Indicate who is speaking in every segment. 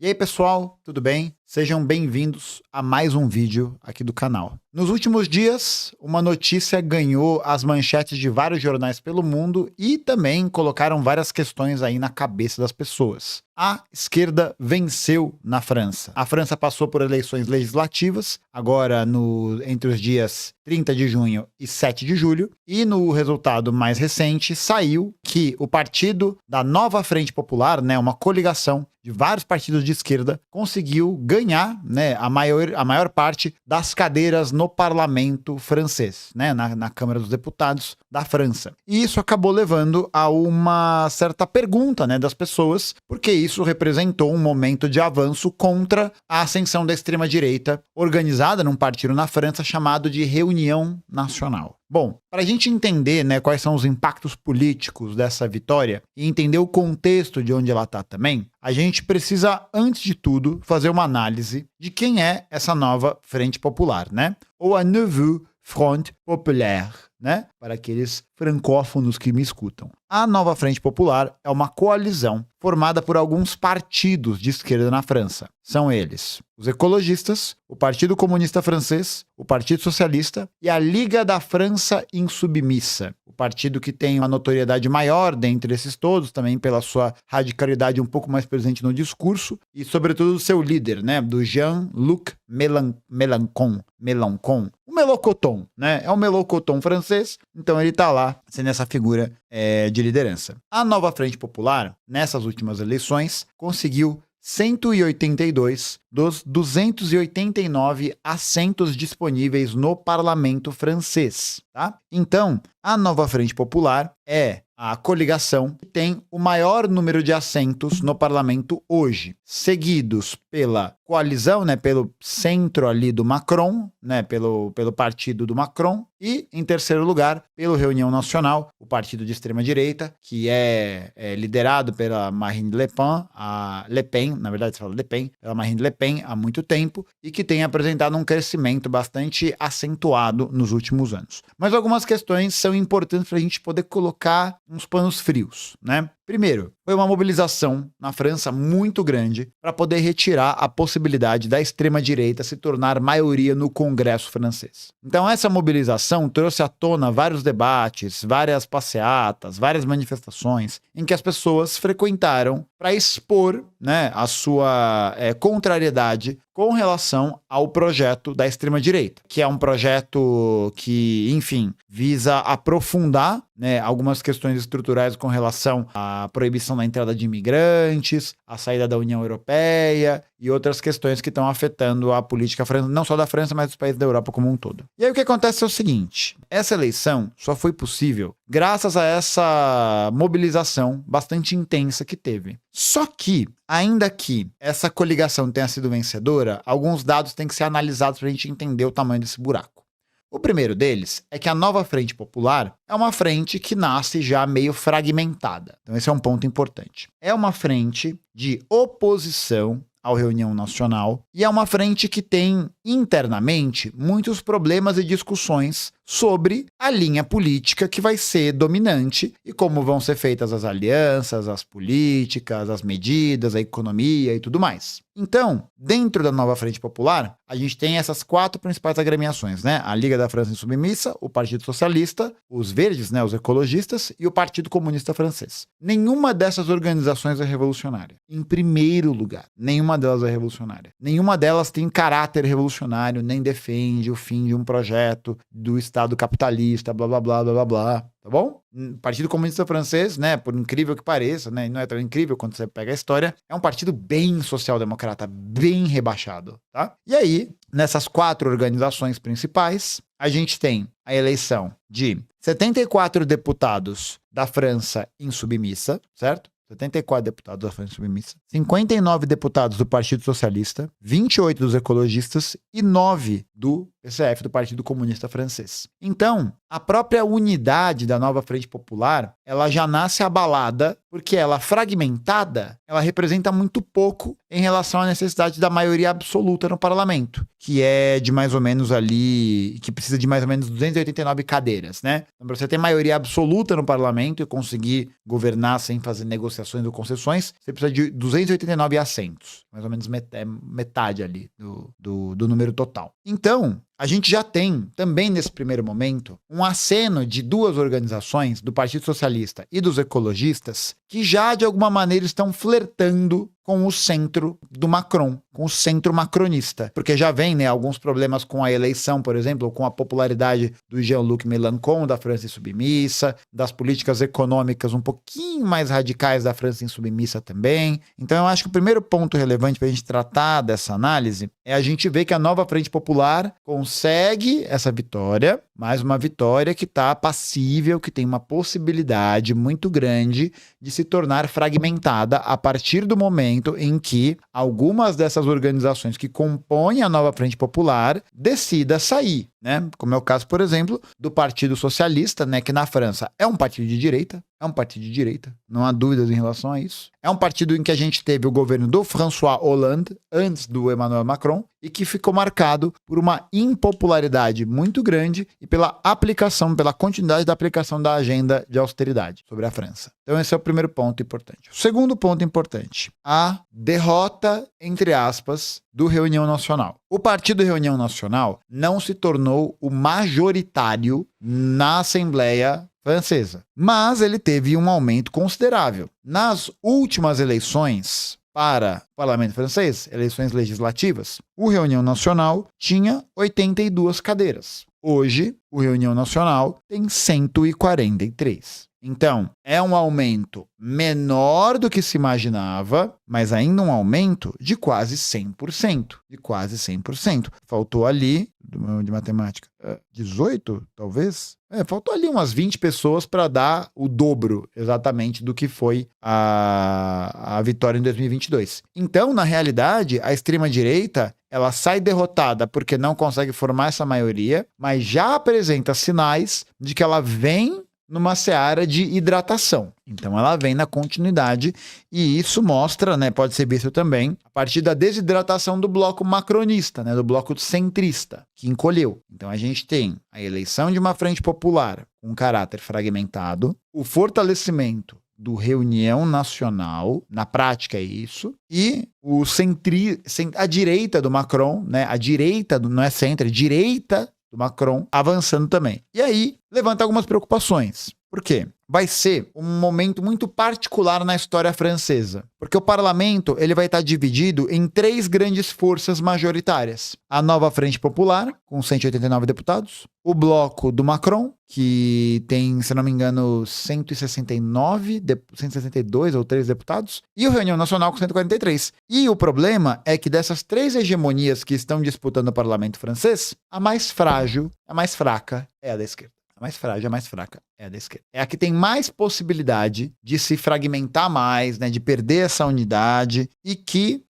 Speaker 1: E aí pessoal, tudo bem? Sejam bem-vindos a mais um vídeo aqui do canal. Nos últimos dias, uma notícia ganhou as manchetes de vários jornais pelo mundo e também colocaram várias questões aí na cabeça das pessoas. A esquerda venceu na França. A França passou por eleições legislativas, agora entre os dias 30 de junho e 7 de julho, e no resultado mais recente saiu que o partido da Nova Frente Popular, uma coligação de vários partidos de esquerda, conseguiu ganhar a maior parte das cadeiras no parlamento francês, na Câmara dos Deputados da França. E isso acabou levando a uma certa pergunta das pessoas, porque isso representou um momento de avanço contra a ascensão da extrema-direita, organizada num partido na França chamado de Reunião Nacional. Bom, para a gente entender quais são os impactos políticos dessa vitória e entender o contexto de onde ela está também, a gente precisa, antes de tudo, fazer uma análise de quem é essa nova Frente Popular, ou a Nouvelle Front Populaire, para aqueles francófonos que me escutam. A Nova Frente Popular é uma coalizão formada por alguns partidos de esquerda na França. São eles os ecologistas, o Partido Comunista Francês, o Partido Socialista e a Liga da França Insubmissa. O partido que tem uma notoriedade maior dentre esses todos, também pela sua radicalidade um pouco mais presente no discurso e, sobretudo, do seu líder, do Jean-Luc Mélenchon. O Melocoton, é o Melocoton francês, então ele está lá sendo essa figura de liderança. A Nova Frente Popular, nessas últimas eleições, conseguiu 182 dos 289 assentos disponíveis no parlamento francês, tá? Então, a Nova Frente Popular é a coligação que tem o maior número de assentos no parlamento hoje, seguidos pela coalizão, pelo centro ali do Macron, pelo partido do Macron, e, em terceiro lugar, pelo Reunião Nacional, o partido de extrema-direita, que é liderado pela Marine Le Pen, na verdade se fala Le Pen, pela Marine Le Pen há muito tempo, e que tem apresentado um crescimento bastante acentuado nos últimos anos. Mas algumas questões são importantes para a gente poder colocar uns panos frios, Primeiro, foi uma mobilização na França muito grande para poder retirar a possibilidade da extrema-direita se tornar maioria no Congresso francês. Então essa mobilização trouxe à tona vários debates, várias passeatas, várias manifestações em que as pessoas frequentaram para expor a sua contrariedade com relação ao projeto da extrema-direita, que é um projeto que, enfim, visa aprofundar algumas questões estruturais com relação à proibição da entrada de imigrantes, a saída da União Europeia e outras questões que estão afetando a política francesa, não só da França, mas dos países da Europa como um todo. E aí o que acontece é o seguinte, essa eleição só foi possível graças a essa mobilização bastante intensa que teve. Só que, ainda que essa coligação tenha sido vencedora, alguns dados têm que ser analisados para a gente entender o tamanho desse buraco. O primeiro deles é que a Nova Frente Popular é uma frente que nasce já meio fragmentada. Então esse é um ponto importante. É uma frente de oposição ao Reunião Nacional e é uma frente que tem internamente muitos problemas e discussões sobre a linha política que vai ser dominante e como vão ser feitas as alianças, as políticas, as medidas, a economia e tudo mais. Então, dentro da Nova Frente Popular, a gente tem essas quatro principais agremiações, A Liga da França Insubmissa, o Partido Socialista, os Verdes, os ecologistas e o Partido Comunista Francês. Nenhuma dessas organizações é revolucionária. Em primeiro lugar, nenhuma delas é revolucionária. Nenhuma delas tem caráter revolucionário, nem defende o fim de um projeto do Estado capitalista, blá, blá, blá, blá, blá, blá. Tá bom? O Partido Comunista Francês, por incrível que pareça, e não é tão incrível quando você pega a história, é um partido bem social-democrata, bem rebaixado, tá? E aí, nessas quatro organizações principais, a gente tem a eleição de 74 deputados da França Insubmissa, certo? 74 deputados da França Insubmissa, 59 deputados do Partido Socialista, 28 dos ecologistas e 9 do PCF, do Partido Comunista Francês. Então, a própria unidade da Nova Frente Popular, ela já nasce abalada, porque ela fragmentada, ela representa muito pouco em relação à necessidade da maioria absoluta no parlamento, que é de mais ou menos ali, que precisa de mais ou menos 289 cadeiras, né? Então, para você ter maioria absoluta no parlamento e conseguir governar sem fazer negociações ou concessões, você precisa de 289 assentos, mais ou menos metade ali do número total. Então, a gente já tem, também nesse primeiro momento, um aceno de duas organizações, do Partido Socialista e dos ecologistas, que já, de alguma maneira, estão flertando com o centro do Macron, com o centro macronista. Porque já vem, né, alguns problemas com a eleição, por exemplo, com a popularidade do Jean-Luc Mélenchon, da França Insubmissa, das políticas econômicas um pouquinho mais radicais da França Insubmissa também. Então eu acho que o primeiro ponto relevante para a gente tratar dessa análise é a gente ver que a Nova Frente Popular consegue essa vitória, mas uma vitória que está passível, que tem uma possibilidade muito grande de se tornar fragmentada a partir do momento em que algumas dessas organizações que compõem a Nova Frente Popular decidam sair, né? Como é o caso, por exemplo, do Partido Socialista, né, que na França é um partido de direita, não há dúvidas em relação a isso. É um partido em que a gente teve o governo do François Hollande, antes do Emmanuel Macron, e que ficou marcado por uma impopularidade muito grande e pela continuidade da aplicação da agenda de austeridade sobre a França. Então esse é o primeiro ponto importante. O segundo ponto importante, a derrota, entre aspas, do Reunião Nacional. O Partido Reunião Nacional não se tornou o majoritário na Assembleia Francesa, mas ele teve um aumento considerável. Nas últimas eleições para o Parlamento francês, eleições legislativas, o Reunião Nacional tinha 82 cadeiras. Hoje, o Reunião Nacional tem 143. Então, é um aumento menor do que se imaginava, mas ainda um aumento de quase 100%. Faltou ali, de matemática, 18, talvez? Faltou ali umas 20 pessoas para dar o dobro, exatamente, do que foi a vitória em 2022. Então, na realidade, a extrema-direita, ela sai derrotada porque não consegue formar essa maioria, mas já apresenta sinais de que ela vem numa seara de hidratação. Então ela vem na continuidade e isso mostra, né, pode ser visto também a partir da desidratação do bloco macronista, né, do bloco centrista, que encolheu. Então a gente tem a eleição de uma frente popular com caráter fragmentado, o fortalecimento do Reunião Nacional, na prática é isso, e a direita do Macron, né, não é centro, é direita do Macron avançando também. E aí, levanta algumas preocupações. Por quê? Vai ser um momento muito particular na história francesa, porque o parlamento ele vai estar dividido em 3 grandes forças majoritárias. A Nova Frente Popular, com 189 deputados, o bloco do Macron, que tem, se não me engano, 162 ou 3 deputados, e o Reunião Nacional com 143. E o problema é que dessas 3 hegemonias que estão disputando o parlamento francês, a mais frágil, a mais fraca é a da esquerda. A mais frágil, a mais fraca é a da esquerda. É a que tem mais possibilidade de se fragmentar mais, né, de perder essa unidade e que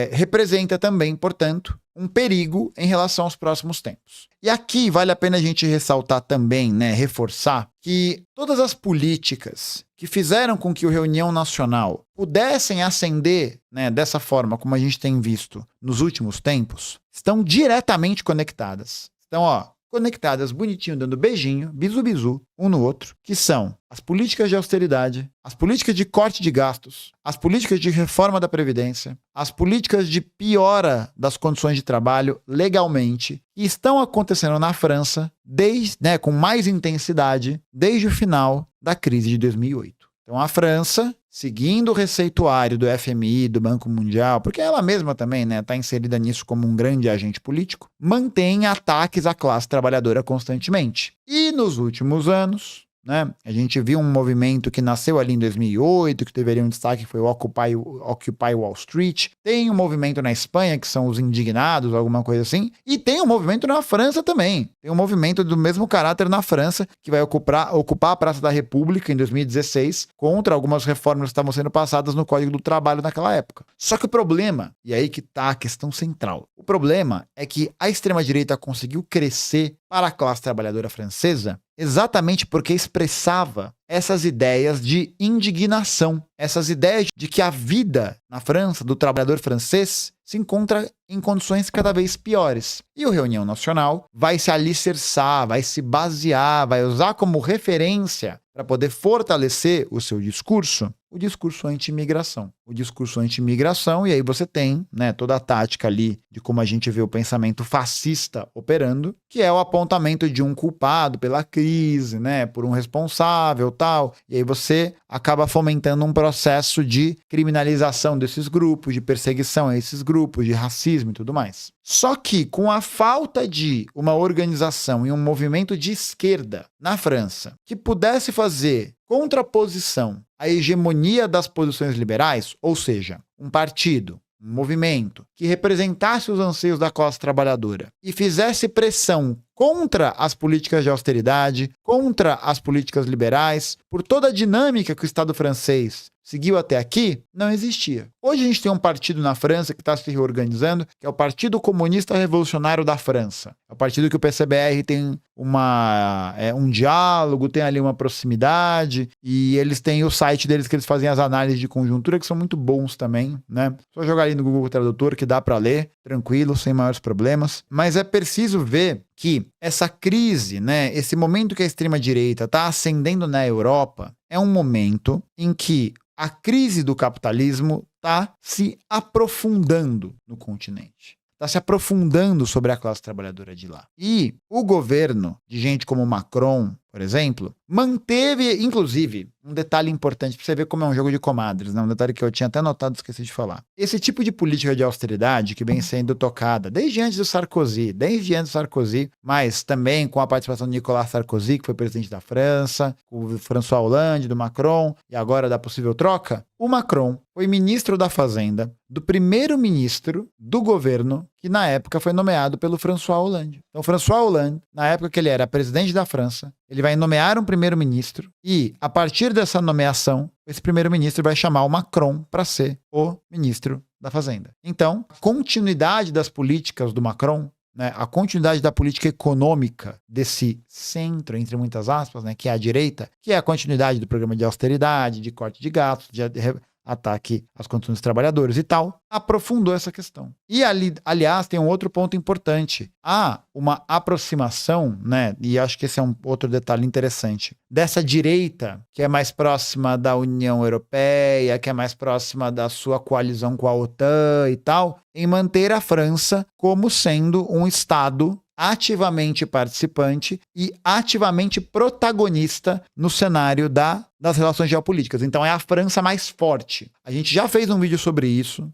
Speaker 1: representa também, portanto, um perigo em relação aos próximos tempos. E aqui vale a pena a gente ressaltar também, né, reforçar que todas as políticas que fizeram com que o Reunião Nacional pudessem ascender, né, dessa forma como a gente tem visto nos últimos tempos, estão diretamente conectadas. Então, conectadas bonitinho, dando beijinho, bisu-bisu, um no outro, que são as políticas de austeridade, as políticas de corte de gastos, as políticas de reforma da Previdência, as políticas de piora das condições de trabalho legalmente, que estão acontecendo na França com mais intensidade desde o final da crise de 2008. Então a França, seguindo o receituário do FMI, do Banco Mundial, porque ela mesma também, né, está inserida nisso como um grande agente político, mantém ataques à classe trabalhadora constantemente. E nos últimos anos, né, a gente viu um movimento que nasceu ali em 2008, que teve um destaque, que foi o Occupy Wall Street. Tem um movimento na Espanha, que são os indignados, alguma coisa assim. E tem um movimento na França também. Tem um movimento do mesmo caráter na França, que vai ocupar a Praça da República em 2016, contra algumas reformas que estavam sendo passadas no Código do Trabalho naquela época. Só que o problema, e aí que está a questão central, o problema é que a extrema-direita conseguiu crescer para a classe trabalhadora francesa exatamente porque expressava essas ideias de indignação, essas ideias de que a vida na França, do trabalhador francês, se encontra em condições cada vez piores. E o Reunião Nacional vai se alicerçar, vai se basear, vai usar como referência para poder fortalecer o seu discurso, o discurso anti-imigração. O discurso anti-imigração, e aí você tem, né, toda a tática ali de como a gente vê o pensamento fascista operando, que é o apontamento de um culpado pela crise, né, por um responsável, tal. E aí você acaba fomentando um processo de criminalização desses grupos, de perseguição a esses grupos, de racismo e tudo mais. Só que com a falta de uma organização e um movimento de esquerda na França que pudesse fazer contraposição à hegemonia das posições liberais, ou seja, um partido, um movimento que representasse os anseios da classe trabalhadora e fizesse pressão contra as políticas de austeridade, contra as políticas liberais, por toda a dinâmica que o Estado francês seguiu até aqui, não existia. Hoje a gente tem um partido na França que está se reorganizando, que é o Partido Comunista Revolucionário da França. É o partido que o PCBR tem um diálogo, tem ali uma proximidade, e eles têm o site deles que eles fazem as análises de conjuntura, que são muito bons também, né? Só jogar ali no Google Tradutor que dá para ler, tranquilo, sem maiores problemas. Mas é preciso ver que essa crise, né, esse momento que a extrema-direita está ascendendo na Europa, é um momento em que a crise do capitalismo está se aprofundando no continente. Está se aprofundando sobre a classe trabalhadora de lá. E o governo de gente como Macron, por exemplo, manteve, inclusive, um detalhe importante para você ver como é um jogo de comadres, né? Um detalhe que eu tinha até notado e esqueci de falar. Esse tipo de política de austeridade que vem sendo tocada desde antes do Sarkozy, mas também com a participação de Nicolas Sarkozy, que foi presidente da França, o François Hollande, do Macron, e agora da possível troca, o Macron foi ministro da Fazenda do primeiro-ministro do governo que na época foi nomeado pelo François Hollande. Então, François Hollande, na época que ele era presidente da França, ele vai nomear um primeiro-ministro e, a partir dessa nomeação, esse primeiro-ministro vai chamar o Macron para ser o ministro da Fazenda. Então, a continuidade das políticas do Macron, né, a continuidade da política econômica desse centro, entre muitas aspas, né, que é a direita, que é a continuidade do programa de austeridade, de corte de gastos, de ataque às condições dos trabalhadores e tal, aprofundou essa questão. E, aliás, tem um outro ponto importante. Há uma aproximação, né, e acho que esse é um outro detalhe interessante, dessa direita, que é mais próxima da União Europeia, que é mais próxima da sua coalizão com a OTAN e tal, em manter a França como sendo um Estado ativamente participante e ativamente protagonista no cenário das relações geopolíticas. Então é a França mais forte. A gente já fez um vídeo sobre isso,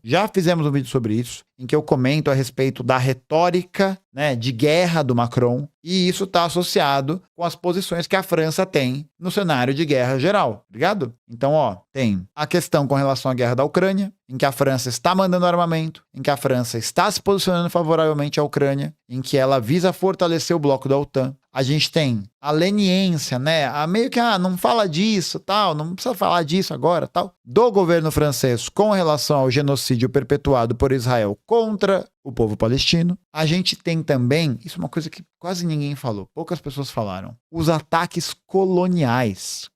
Speaker 1: em que eu comento a respeito da retórica, né, de guerra do Macron, e isso está associado com as posições que a França tem no cenário de guerra geral, ligado? Então, tem a questão com relação à guerra da Ucrânia, em que a França está mandando armamento, em que a França está se posicionando favoravelmente à Ucrânia, em que ela visa fortalecer o bloco da OTAN. A gente tem a leniência, né? Meio que, não fala disso, tal, não precisa falar disso agora, tal, do governo francês com relação ao genocídio perpetuado por Israel contra o povo palestino. A gente tem também, isso é uma coisa que quase ninguém falou, poucas pessoas falaram, os ataques coloniais,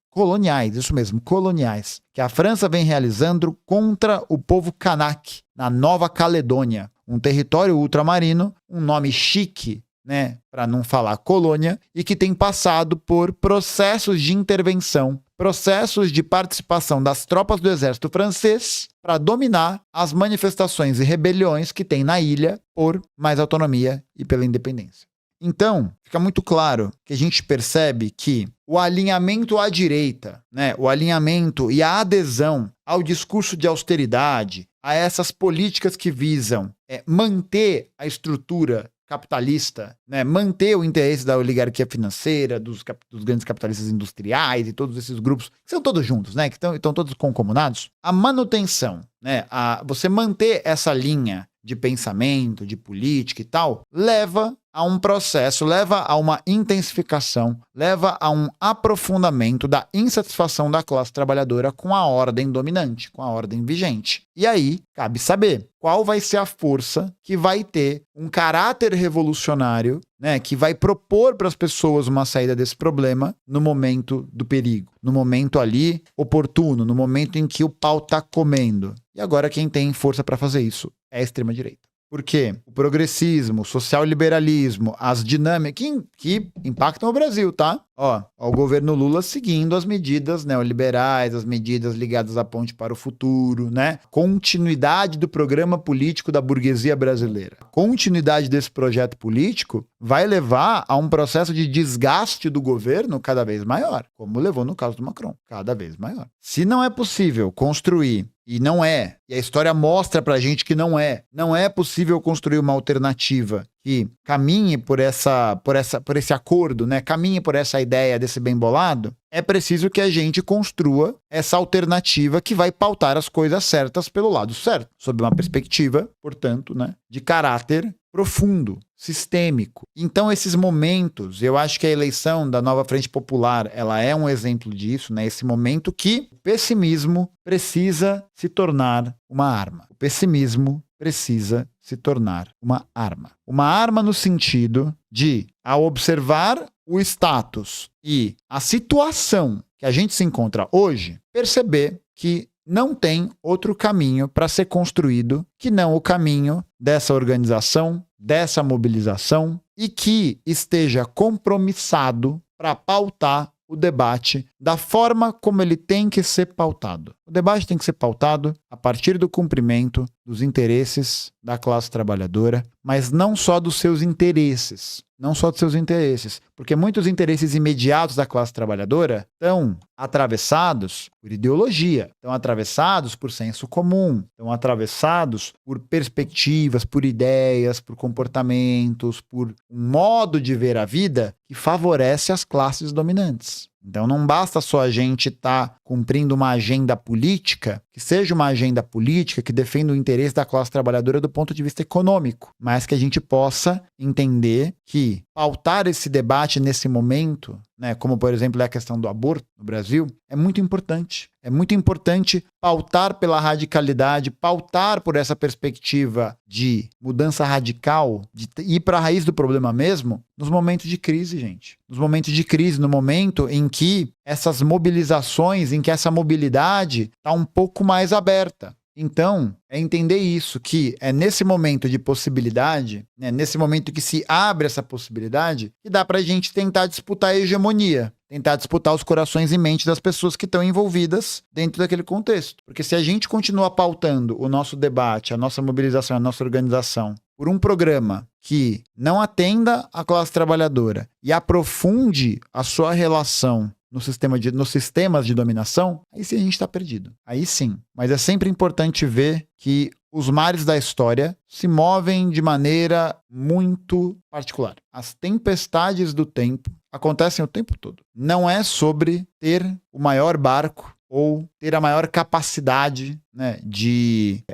Speaker 1: isso mesmo, coloniais, que a França vem realizando contra o povo Kanak, na Nova Caledônia, um território ultramarino, um nome chique, né, para não falar colônia, e que tem passado por processos de intervenção, processos de participação das tropas do exército francês para dominar as manifestações e rebeliões que tem na ilha por mais autonomia e pela independência. Então, fica muito claro que a gente percebe que o alinhamento à direita, né, o alinhamento e a adesão ao discurso de austeridade, a essas políticas que visam manter a estrutura capitalista, né, manter o interesse da oligarquia financeira, dos grandes capitalistas industriais e todos esses grupos, que são todos juntos, né, que estão todos concomunados, a manutenção, né, você manter essa linha de pensamento, de política e tal, leva a um processo, leva a uma intensificação, leva a um aprofundamento da insatisfação da classe trabalhadora com a ordem dominante, com a ordem vigente. E aí, cabe saber qual vai ser a força que vai ter um caráter revolucionário, né, que vai propor para as pessoas uma saída desse problema no momento do perigo, no momento ali oportuno, no momento em que o pau tá comendo. E agora quem tem força para fazer isso é a extrema-direita. Porque o progressismo, o social-liberalismo, as dinâmicas que impactam o Brasil, tá? Ó, o governo Lula seguindo as medidas neoliberais, as medidas ligadas à ponte para o futuro, né? Continuidade do programa político da burguesia brasileira. A continuidade desse projeto político vai levar a um processo de desgaste do governo cada vez maior, como levou no caso do Macron, cada vez maior. Se não é possível construir, e não é, e a história mostra pra gente que não é possível construir uma alternativa que caminhe por esse acordo, né? Caminhe por essa ideia desse bem bolado, é preciso que a gente construa essa alternativa que vai pautar as coisas certas pelo lado certo, sob uma perspectiva, portanto, né, de caráter profundo, sistêmico. Então, esses momentos, eu acho que a eleição da Nova Frente Popular, ela é um exemplo disso, né? Esse momento que o pessimismo precisa se tornar uma arma. O pessimismo precisa se tornar uma arma. Uma arma no sentido de, ao observar o status e a situação que a gente se encontra hoje, perceber que não tem outro caminho para ser construído que não o caminho dessa organização, dessa mobilização e que esteja compromissado para pautar o debate da forma como ele tem que ser pautado. O debate tem que ser pautado a partir do cumprimento dos interesses da classe trabalhadora, mas não só dos seus interesses. Não só dos seus interesses, porque muitos interesses imediatos da classe trabalhadora estão atravessados por ideologia, estão atravessados por senso comum, estão atravessados por perspectivas, por ideias, por comportamentos, por um modo de ver a vida que favorece as classes dominantes. Então não basta só a gente estar cumprindo uma agenda política, que seja uma agenda política que defenda o interesse da classe trabalhadora do ponto de vista econômico, mas que a gente possa entender que pautar esse debate nesse momento, né, como por exemplo é a questão do aborto no Brasil, é muito importante. É muito importante pautar pela radicalidade, pautar por essa perspectiva de mudança radical, de ir para a raiz do problema mesmo, nos momentos de crise, gente. Nos momentos de crise, no momento em que essas mobilizações, em que essa mobilidade está um pouco mais aberta. Então, é entender isso, que é nesse momento de possibilidade, né, nesse momento que se abre essa possibilidade, que dá pra gente tentar disputar a hegemonia, tentar disputar os corações e mentes das pessoas que estão envolvidas dentro daquele contexto. Porque se a gente continua pautando o nosso debate, a nossa mobilização, a nossa organização, por um programa que não atenda a classe trabalhadora e aprofunde a sua relação nos sistemas de dominação, aí sim a gente está perdido. Aí sim. Mas é sempre importante ver que os mares da história se movem de maneira muito particular. As tempestades do tempo acontecem o tempo todo. Não é sobre ter o maior barco ou ter a maior capacidade, né,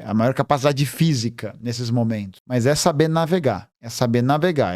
Speaker 1: a maior capacidade física nesses momentos, mas é saber navegar, é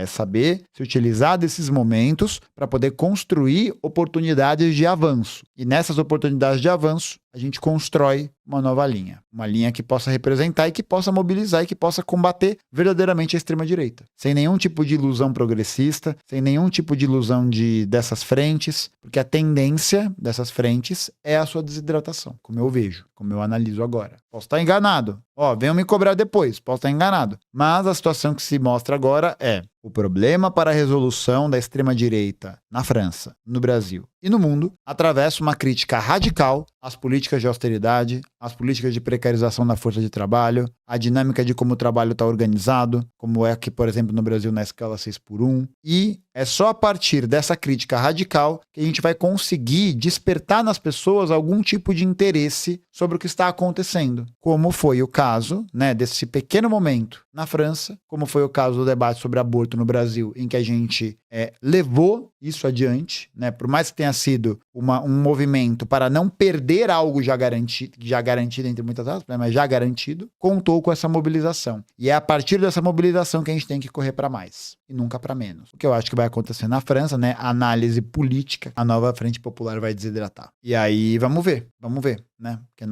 Speaker 1: saber se utilizar desses momentos para poder construir oportunidades de avanço. E nessas oportunidades de avanço, a gente constrói uma nova linha. Uma linha que possa representar e que possa mobilizar e que possa combater verdadeiramente a extrema-direita. Sem nenhum tipo de ilusão progressista, sem nenhum tipo de ilusão dessas frentes, porque a tendência dessas frentes é a sua desidratação, como eu vejo, como eu analiso agora. Posso estar enganado. Venham me cobrar depois, posso estar enganado. Mas a situação que se mostra agora é o problema para a resolução da extrema-direita na França, no Brasil e no mundo atravessa uma crítica radical às políticas de austeridade, às políticas de precarização da força de trabalho, à dinâmica de como o trabalho está organizado, como é aqui, por exemplo, no Brasil na escala 6x1. E é só a partir dessa crítica radical que a gente vai conseguir despertar nas pessoas algum tipo de interesse sobre o que está acontecendo, como foi o caso, né, desse pequeno momento na França, como foi o caso do debate sobre aborto no Brasil, em que a gente levou isso adiante, né? Por mais que tenha sido um movimento para não perder algo já garantido entre muitas aspas, né? Mas já garantido, contou com essa mobilização. E é a partir dessa mobilização que a gente tem que correr para mais e nunca para menos. O que eu acho que vai acontecer na França, né? Análise política, a nova Frente Popular vai desidratar. E aí, vamos ver, né? Porque a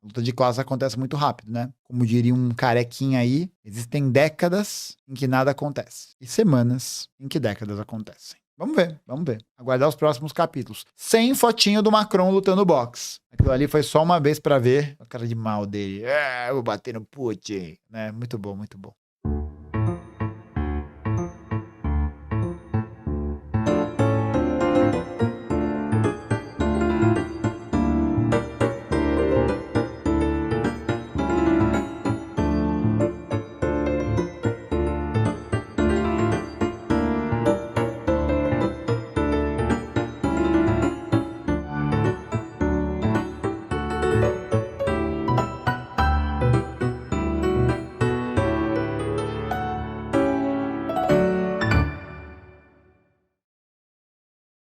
Speaker 1: luta de classes acontece muito rápido, né? Como diria um carequinha aí, existem décadas em que nada acontece e semanas em que décadas acontecem. Vamos ver. Aguardar os próximos capítulos. Sem fotinho do Macron lutando boxe. Aquilo ali foi só uma vez pra ver a cara de mal dele. Eu vou bater no Putin. Né? Muito bom, muito bom.